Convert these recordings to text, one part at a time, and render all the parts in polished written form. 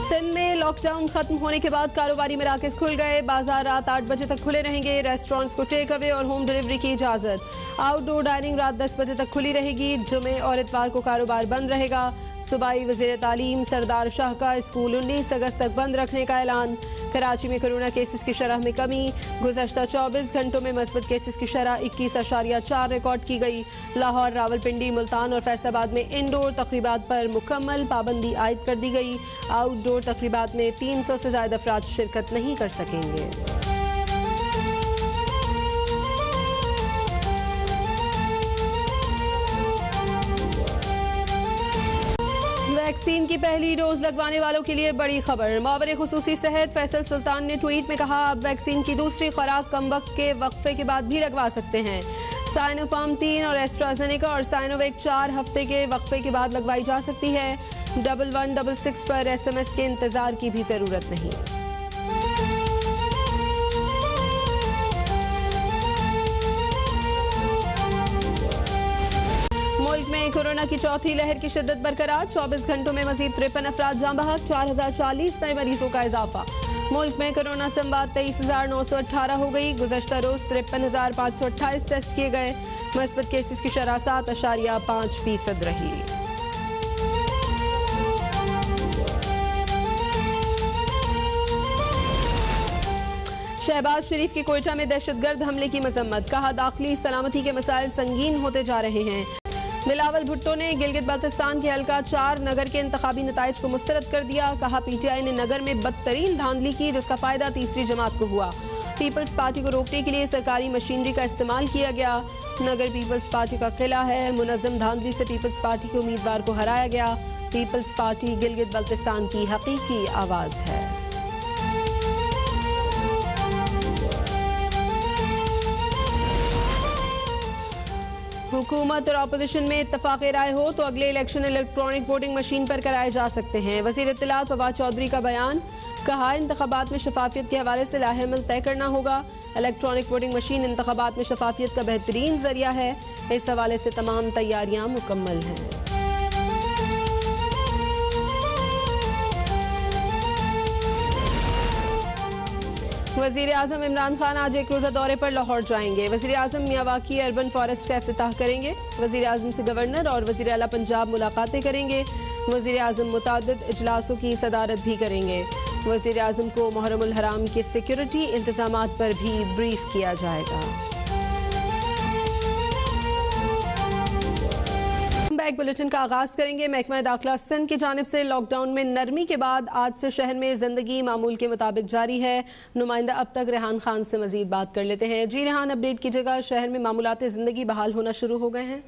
सिंध में लॉकडाउन खत्म होने के बाद कारोबारी मराकज़ खुल गए। बाजार रात 8 बजे तक खुले रहेंगे। रेस्टोरेंट्स को टेक अवे और होम डिलीवरी की इजाज़त। आउटडोर डाइनिंग रात 10 बजे तक खुली रहेगी। जुमे और इतवार को कारोबार बंद रहेगा। सूबाई वज़ीर तालीम सरदार शाह का स्कूल 19 अगस्त तक बंद रखने का ऐलान। कराची में कोरोना केसेस की शरह में कमी। गुज़श्ता 24 घंटों में मस्बत केसेस की शरह 21.4 रिकॉर्ड की गई। लाहौर, रावलपिंडी, मुल्तान और फैसलाबाद में इंडोर तकरीबात पर मुकम्मल पाबंदी आयद कर दी गई। आउटडोर तकरीबात में 300 से ज़्यादा अफराद शिरकत नहीं कर सकेंगे। वैक्सीन की पहली डोज लगवाने वालों के लिए बड़ी खबर। मावर खुसूसी सेहत फैसल सुल्तान ने ट्वीट में कहा, अब वैक्सीन की दूसरी खुराक कम वक्त के वक्फे के बाद भी लगवा सकते हैं। साइनोफार्म 3 और एस्ट्राजेनेका और साइनोवेक 4 हफ्ते के वक्फे के बाद लगवाई जा सकती है। 1166 पर SMS के इंतजार की भी जरूरत नहीं। मुल्क में कोरोना की चौथी लहर की शिद्दत बरकरार। 24 घंटों में मजीद 53 अफराद जाँ बहक। 4040 नए मरीजों का इजाफा। मुल्क में कोरोना से अमवात 23,918 हो गई। गुज़श्ता रोज 53,528 टेस्ट किए गए। मस्बत केसेस की शरह 7.5% रही। शहबाज शरीफ की कोयटा में दहशतगर्द हमले की मजम्मत। कहा, दाखिली सलामती के मसाइल संगीन होते जा रहे हैं। बिलावल भुट्टो ने गिलगित बाल्तिस्तान के हल्का 4 नगर के इंतखाबी नताइज को मुस्तरद कर दिया। कहा, PTI ने नगर में बदतरीन धांधली की जिसका फायदा तीसरी जमात को हुआ। पीपल्स पार्टी को रोकने के लिए सरकारी मशीनरी का इस्तेमाल किया गया। नगर पीपल्स पार्टी का किला है। मुनज़्ज़म धांधली से पीपल्स पार्टी के उम्मीदवार को हराया गया। पीपल्स पार्टी गिलगित बाल्तिस्तान की हकीकी आवाज़ है। हुकूमत और अपोजिशन में इत्तफाक राय हो तो अगले इलेक्शन इलेक्ट्रॉनिक वोटिंग मशीन पर कराए जा सकते हैं। वज़ीर इत्तलात फवाद चौधरी का बयान। कहा, इंतखाबात में शफाफियत के हवाले से लाहेमल तय करना होगा। इलेक्ट्रॉनिक वोटिंग मशीन इंतखाबात में शफाफियत का बेहतरीन जरिया है। इस हवाले से तमाम तैयारियां मुकम्मल हैं। वज़ीर आज़म इमरान खान आज एक रोज़ा दौरे पर लाहौर जाएंगे। वज़ीर आज़म मियावाकी अर्बन फॉरेस्ट का इफ्तिताह करेंगे। वज़ीर आज़म से गवर्नर और वज़ीर आला पंजाब मुलाकातें करेंगे। वज़ीर आज़म मुतादिद इजलासों की सदारत भी करेंगे। वज़ीर आज़म को मुहर्रमुल हराम के सिक्योरिटी इंतजामात पर भी ब्रीफ किया जाएगा। बैक बुलेटिन का आगाज़ करेंगे। महकमा दाखिला सिंध की जानिब से लॉकडाउन में नरमी के बाद आज से शहर में ज़िंदगी मामूल के मुताबिक जारी है। नुमाइंदा अब तक रेहान खान से मजीद बात कर लेते हैं। जी रेहान, अपडेट कीजिएगा। शहर में मामूलात ज़िंदगी बहाल होना शुरू हो गए हैं?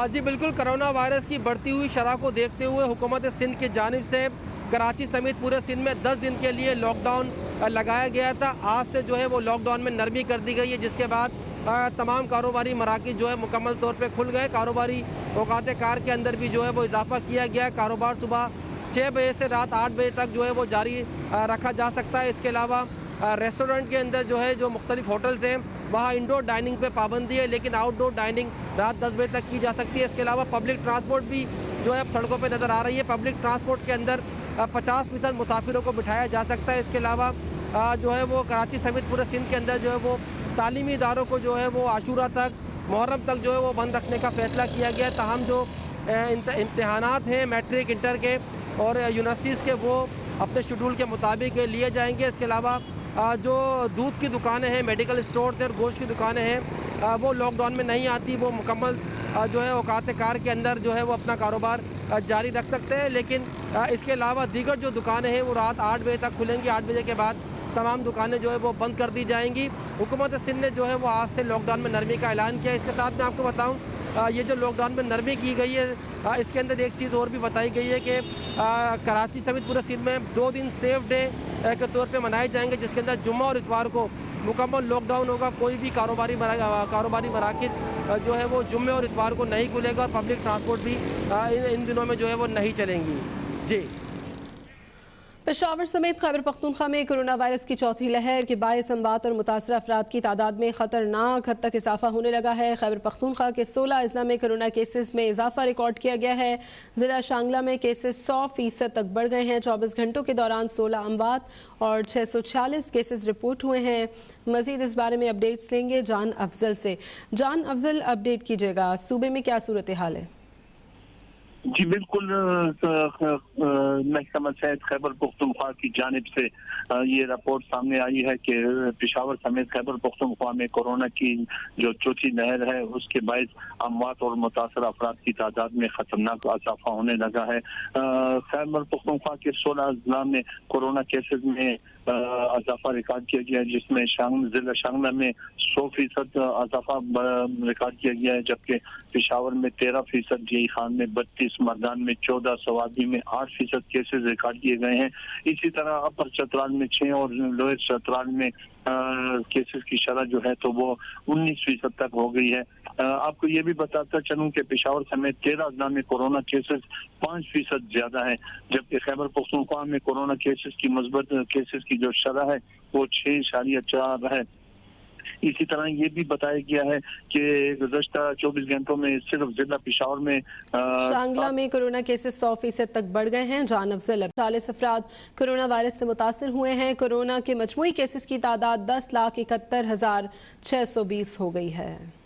जी बिल्कुल, कोरोना वायरस की बढ़ती हुई शरह को देखते हुए हुकूमत सिंध की जानिब से कराची समेत पूरे सिंध में 10 दिन के लिए लॉकडाउन लगाया गया था। आज से जो है वो लॉकडाउन में नरमी कर दी गई है, जिसके बाद तमाम कारोबारी मराकज़ जो है मुकम्मल तौर पे खुल गए। कारोबारी औकात कार के अंदर भी जो है वो इजाफा किया गया है। कारोबार सुबह 6 बजे से रात 8 बजे तक जो है वो जारी रखा जा सकता है। इसके अलावा रेस्टोरेंट के अंदर जो है जो मुख्तलिफ होटल्स हैं वहाँ इंडोर डाइनिंग पे पाबंदी है, लेकिन आउटडोर डाइनिंग रात 10 बजे तक की जा सकती है। इसके अलावा पब्लिक ट्रांसपोर्ट भी जो है अब सड़कों पर नज़र आ रही है। पब्लिक ट्रांसपोर्ट के अंदर 50% मुसाफिरों को बिठाया जा सकता है। इसके अलावा जो है वो कराची समेत पूरे सिंध के अंदर जो है वो तालीमी इदारों को जो है वो आशूरा तक, मुहर्रम तक जो है वो बंद रखने का फैसला किया गया है। ताहम जो इम्तहानात हैं मैट्रिक, इंटर के और यूनिवर्सिटीज़ के, वो अपने शेड्यूल के मुताबिक लिए जाएंगे। इसके अलावा जो दूध की दुकानें हैं, मेडिकल स्टोर और गोश्त की दुकानें हैं, वो लॉकडाउन में नहीं आती। वो मुकम्मल जो है औकात कार के अंदर जो है वो अपना कारोबार जारी रख सकते हैं। लेकिन इसके अलावा दीगर जो दुकानें हैं वो रात 8 बजे तक खुलेंगी। 8 बजे के बाद तमाम दुकानें जो है वो बंद कर दी जाएंगी। हुकूमत सिंध ने जो है वो आज से लॉकडाउन में नरमी का ऐलान किया। इसके साथ मैं आपको बताऊं, ये जो लॉकडाउन में नरमी की गई है, इसके अंदर एक चीज़ और भी बताई गई है कि कराची समेत पूरे सिंध में 2 दिन सेफ डे के तौर पे मनाए जाएंगे, जिसके अंदर जुम्मा और इतवार को मुकम्मल लॉकडाउन होगा। कोई भी कारोबारी मराकज़ जो है वो जुम्मे और इतवार को नहीं खुलेगा और पब्लिक ट्रांसपोर्ट भी इन दिनों में जो है वो नहीं चलेंगी। जी पेशावर समेत खैबर पख्तूनख्वा में कोरोना वायरस की चौथी लहर के बायस अमवात और मुतासर अफराद की तादाद में खतरनाक हद तक इजाफा होने लगा है। खैबर पख्तूनख्वा के 16 अजला में कोरोना केसेस में इजाफा रिकॉर्ड किया गया है। जिला शांगला में केसेस 100% तक बढ़ गए हैं। 24 घंटों के दौरान 16 अमवात और 646 केसेस रिपोर्ट हुए हैं। मजीद इस बारे में अपडेट्स लेंगे जान अफजल से। जान अफजल, अपडेट कीजिएगा, सूबे में क्या सूरत हाल है? जी बिल्कुल, महकमा सेहत खैबर पख्तूनख्वा की जानिब से ये रिपोर्ट सामने आई है कि पेशावर समेत खैबर पख्तूनख्वा में कोरोना की जो चौथी लहर है उसके बायस अमवात और मुतासर अफराद की तादाद में खतरनाक इजाफा होने लगा है। खैबर पख्तूनख्वा के 16 अजला में कोरोना केसेस में इजाफा रिकॉर्ड किया गया है, जिसमें जिला शांगला में 100% इजाफा रिकॉर्ड किया गया है, जबकि पेशावर में 13%, जई खान में 32%, मर्दान में 14%, सवादी में 8% केसेस रिकॉर्ड किए गए हैं। इसी तरह अपर चतराल में 6 और लोअर चतराल में केसेस की शरह जो है तो वो 19% तक हो गई है। आपको ये भी बताता चलूं कि पेशावर समेत 13 अजला में कोरोना केसेस 5% ज्यादा है, जबकि खैबर पख्तूनख्वा में कोरोना केसेस की मुस्बत केसेस की जो शरह है वो 6.4 है। इसी तरह ये भी बताया गया है कि गुज़श्ता 24 घंटों में सिर्फ जिला पेशावर में शांगला में कोरोना केसेस 100% तक बढ़ गए हैं। जान अफजल, 40 अफराद कोरोना वायरस से मुतासर हुए हैं। कोरोना के मजमूई केसेस की तादाद 10,71,620 हो गई है।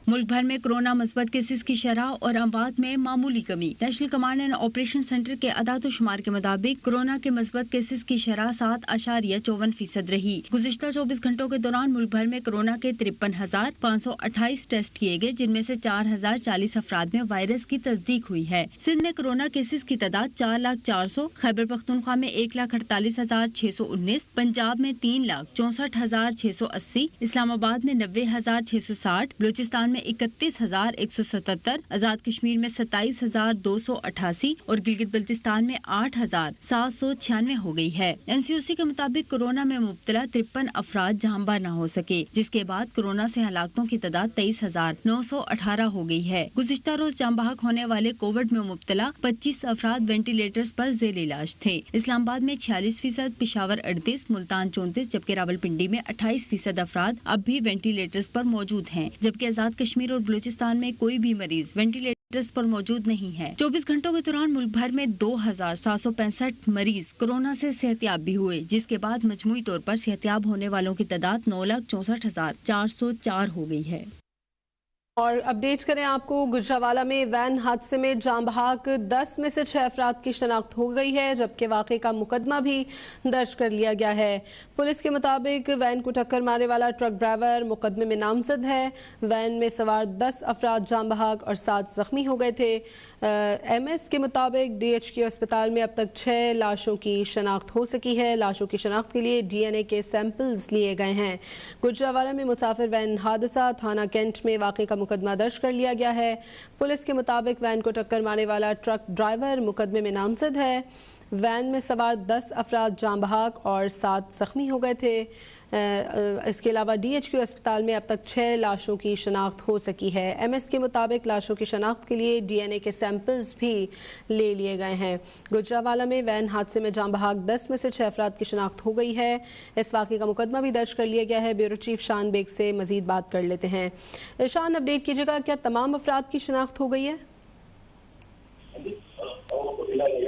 मुल्क भर में कोरोना मस्बत केसेस की शरह और अमवात में मामूली कमी। National command and operation centre के अदाद शुमार के मुताबिक कोरोना के मस्बत केसेस की शरह 7.54% रही। गुज़िश्ता 24 घंटों के दौरान मुल्क भर में कोरोना के 53,528 टेस्ट किए गए, जिनमें से 4,040 अफराद में वायरस की तस्दीक हुई है। सिंध में कोरोना केसेस की तादाद 4,04,000, खैबर पख्तूनख्वा में 1,48,619, पंजाब में 3,64,680, इस्लामाबाद में 90,660, बलूचिस्तान में 31,177, आजाद कश्मीर में 27,288 और गिलगित बल्तिस्तान में 8,796 हो गई है। NCOC के मुताबिक कोरोना में मुब्तला 53 अफराद जहांबा न हो सके, जिसके बाद कोरोना से हलाकतों की तादाद 23,918 हो गई है। गुज़िश्ता रोज जान बहक होने वाले कोविड में मुब्तला 25 अफराद वेंटिलेटर्स पर जेर इलाज थे। इस्लामाबाद में 46%, पेशावर 38%, मुल्तान 34%, जबकि रावलपिंडी में 28% अफराद अब भी वेंटिलेटर्स पर मौजूद हैं, जबकि आजाद कश्मीर और बलूचिस्तान में कोई भी मरीज वेंटिलेटर्स पर मौजूद नहीं है। 24 घंटों के दौरान मुल्क भर में 2,765 मरीज कोरोना से सेहतयाब भी हुए, जिसके बाद मजमूई तौर पर सेहतयाब होने वालों की तादाद 9,64,404 हो गई है। और अपडेट करें आपको, गुजरावाला में वैन हादसे में जान बहक 10 में से 6 अफराद की शनाख्त हो गई है, जबकि वाक़े का मुकदमा भी दर्ज कर लिया गया है। पुलिस के मुताबिक वैन को टक्कर मारने वाला ट्रक ड्राइवर मुकदमे में नामजद है। वैन में सवार 10 अफराद जान बहक और 7 जख्मी हो गए थे। MS के मुताबिक DHQ अस्पताल में अब तक 6 लाशों की शनाख्त हो सकी है। लाशों की शनाख्त के लिए DNA के सैंपल्स लिए गए हैं। गुजरावाला में मुसाफिर वैन हादसा, थाना कैंट में वाक़े का मुकदमा दर्ज कर लिया गया है। पुलिस के मुताबिक वैन को टक्कर मारने वाला ट्रक ड्राइवर मुकदमे में नामजद है। वैन में सवार 10 अफराद जान बहक और 7 जख्मी हो गए थे। इसके अलावा DHQ अस्पताल में अब तक 6 लाशों की शनाख्त हो सकी है। MS के मुताबिक लाशों की शनाख्त के लिए DNA के सैंपल्स भी ले लिए गए हैं। गुजरावाला में वैन हादसे में जान बहक 10 में से 6 अफराद की शनाख्त हो गई है। इस वाक़े का मुकदमा भी दर्ज कर लिया गया है। ब्यूरो चीफ शान बेग से मजीद बात कर लेते हैं। शान, अपडेट कीजिएगा, क्या तमाम अफराद की शनाख्त हो गई है?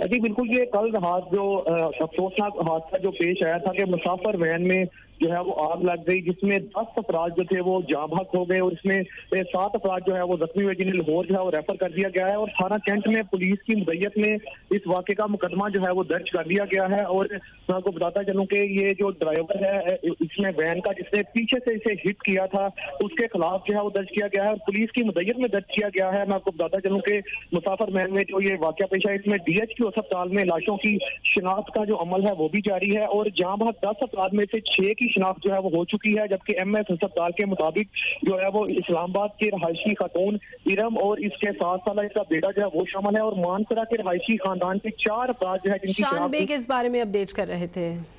जी बिल्कुल, ये कल रात जो अफसोसनाक हादसा जो पेश आया था कि मुसाफिर वैन में जो है वो आग लग गई, जिसमें 10 अफराद जो थे वो जाँ बहक हो गए और इसमें 7 अफराद जो है वो जख्मी हुए, जिन्हें लाहौर जो है वो रेफर कर दिया गया है। और थाना कैंट में पुलिस की मुद्दत में इस वाक़े का मुकदमा जो है वो दर्ज कर दिया गया है। और मैं आपको बताता चलूँ कि ये जो ड्राइवर है इसमें वैन का, जिसने पीछे से इसे हिट किया था, उसके खिलाफ जो है वो दर्ज किया गया है और पुलिस की मुद्दत में दर्ज किया गया है। मैं आपको बताता चलूँ कि मुसाफिर वैन में जो ये वाक़या पेश है, इसमें DHQ अस्पताल में लाशों की शिनाख्त का जो अमल है वो भी जारी है और जहाँ बहक 10 अफराद में से 6 की शिनाख्त जो है वो हो चुकी है, जबकि MS अस्पताल के मुताबिक जो है वो इस्लामाबाद के रहायशी खातून इरम और इसके 7 साल इसका बेटा जो है वो शामिल है और मानसरा के रहायशी खानदान के 4 अफराद जो है जिनकी शान बेग इस बारे में अपडेट कर रहे थे।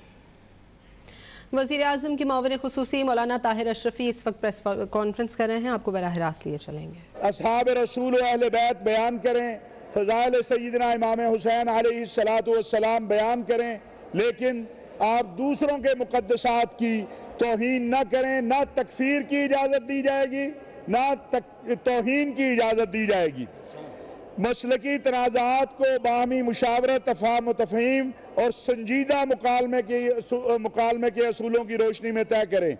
वज़ीर आज़म के मुआविन खुसूसी मौलाना ताहिर अशरफी इस वक्त प्रेस कॉन्फ्रेंस कर रहे हैं, आपको बराह रास्त लिए चलेंगे। असहाब रसूल व अहले बैत बयान करें, فضائل سیدنا امام حسین علیہ السلام بیان کریں، لیکن آپ دوسروں کے مقدسات کی توہین نہ کریں۔ نہ تکفیر کی اجازت دی جائے گی، نہ توہین کی اجازت دی جائے گی۔ مسلکی تنازعات کو باہمی مشاورت، تفاہم و تفہیم اور سنجیدہ مکالمے کے اصولوں کی روشنی میں طے کریں۔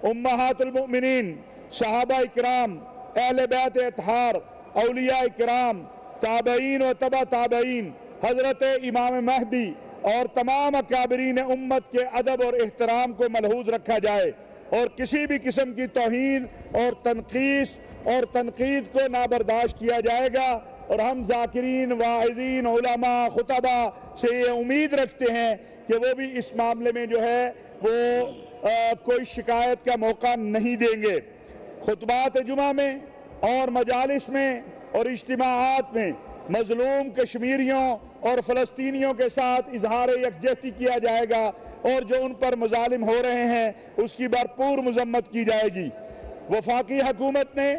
امہات المؤمنین، صحابہ اکرام، اہل بیت اطہار، اولیاء اکرام، تابعین و تبع تابعین، حضرت امام مہدی اور تمام اکابرین امت کے ادب اور احترام کو ملحوظ رکھا جائے، اور کسی بھی قسم کی توہین اور تنقید کو نابرداشت کیا جائے گا۔ اور ہم ذاکرین، واعظین، علماء، خطبہ سے یہ امید رکھتے ہیں کہ وہ بھی اس معاملے میں جو ہے وہ کوئی شکایت کا موقع نہیں دیں گے۔ خطبات جمعہ میں اور مجالس میں اور اجتماعات میں مظلوم کشمیریوں اور فلسطینیوں کے ساتھ اظہار یکجہتی کیا جائے گا، اور جو ان پر مظالم ہو رہے ہیں اس کی بھرپور مذمت کی جائے گی۔ وفاقی حکومت نے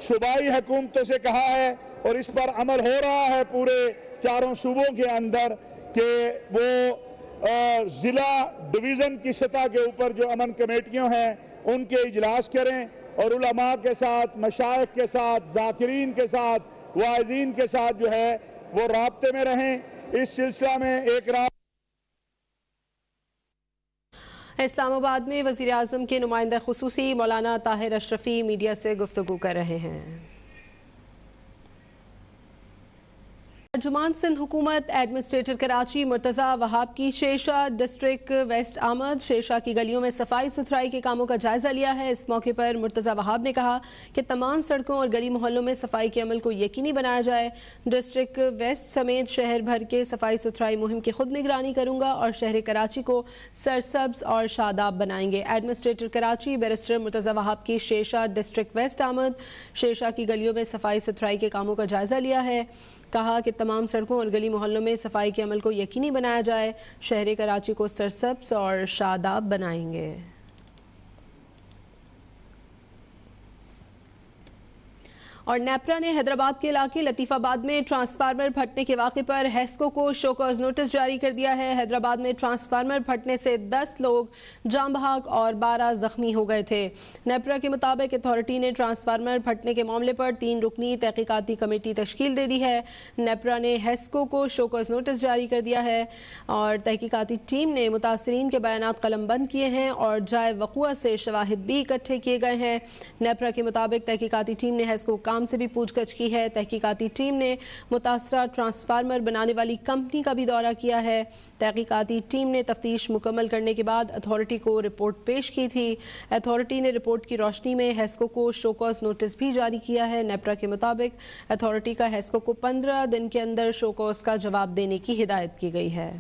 صوبائی حکومتوں سے کہا ہے، اور اس پر عمل ہو رہا ہے پورے چاروں صوبوں کے اندر، کہ وہ ضلع ڈویژن کی سطح کے اوپر جو امن کمیٹیاں ہیں ان کے اجلاس کریں، اور علماء کے ساتھ، مشائخ کے ساتھ، ذاکرین کے ساتھ، واعظین کے ساتھ جو ہے وہ رابطے میں رہیں۔ اس سلسلہ میں ایک اسلام آباد میں وزیر اعظم کے نمائندہ خصوصی مولانا طاہر اشرفی میڈیا سے گفتگو کر رہے ہیں۔ ترجمان سندھ حکومت ایڈمنسٹریٹر کراچی مرتضی وہاب کی شیرشاہ ڈسٹرکٹ ویسٹ آمد شیرشاہ کی گلیوں میں صفائی ستھرائی کے کاموں کا جائزہ لیا ہے۔ اس موقع پر مرتضی وہاب نے کہا کہ تمام سڑکوں اور گلی محلوں میں صفائی کے عمل کو یقینی بنایا جائے۔ ڈسٹرکٹ ویسٹ سمیت شہر بھر کے صفائی ستھرائی مہم کی خود نگرانی کروں گا اور شہر کراچی کو سرسبز اور شاداب بنائیں گے۔ ایڈمنسٹریٹر کراچی بیرسٹر مرتضی وہاب کی شیرشاہ ڈسٹرکٹ ویسٹ آمد شیرشاہ کی گلیوں میں صفائی ستھرائی کے کاموں کا جائزہ لیا ہے۔ کہا کہ تمام سڑکوں اور گلی محلوں میں صفائی کے عمل کو یقینی بنایا جائے، شہر کراچی کو سرسبز اور شاداب بنائیں گے۔ اور نیپرا نے حیدرآباد کے علاقے لطیف آباد میں ٹرانسفارمر پھٹنے کے واقعے پر ہیسکو کو شو کاز نوٹس جاری کر دیا ہے۔ حیدرآباد میں ٹرانسفارمر پھٹنے سے 10 لوگ جاں بحق اور 12 زخمی ہو گئے تھے۔ نیپرا کے مطابق اتھارٹی نے ٹرانسفارمر پھٹنے کے معاملے پر 3 رکنی تحقیقاتی کمیٹی تشکیل دے دی ہے۔ نیپرا نے ہیسکو کو شو کاز نوٹس جاری کر دیا ہے اور تحقیقاتی ٹیم نے متاثرین کے بیانات قلم بند کیے ہیں اور جائے وقوع سے شواہد بھی اکٹھے کیے گئے ہیں۔ نیپرا کے مطابق تحقیقاتی ٹیم نے ہیسکو کام سے بھی پوچھ گچھ کی ہے۔ تحقیقاتی ٹیم نے متاثرہ ٹرانسفارمر بنانے والی کمپنی کا بھی دورہ کیا ہے۔ تحقیقاتی ٹیم نے تفتیش مکمل کرنے کے بعد اتھارٹی کو رپورٹ پیش کی تھی۔ اتھارٹی نے رپورٹ کی روشنی میں ہیسکو کو شو کاز نوٹس بھی جاری کیا ہے۔ نیپرا کے مطابق اتھارٹی کا ہیسکو کو 15 دن کے اندر شو کاز کا جواب دینے کی ہدایت کی گئی ہے۔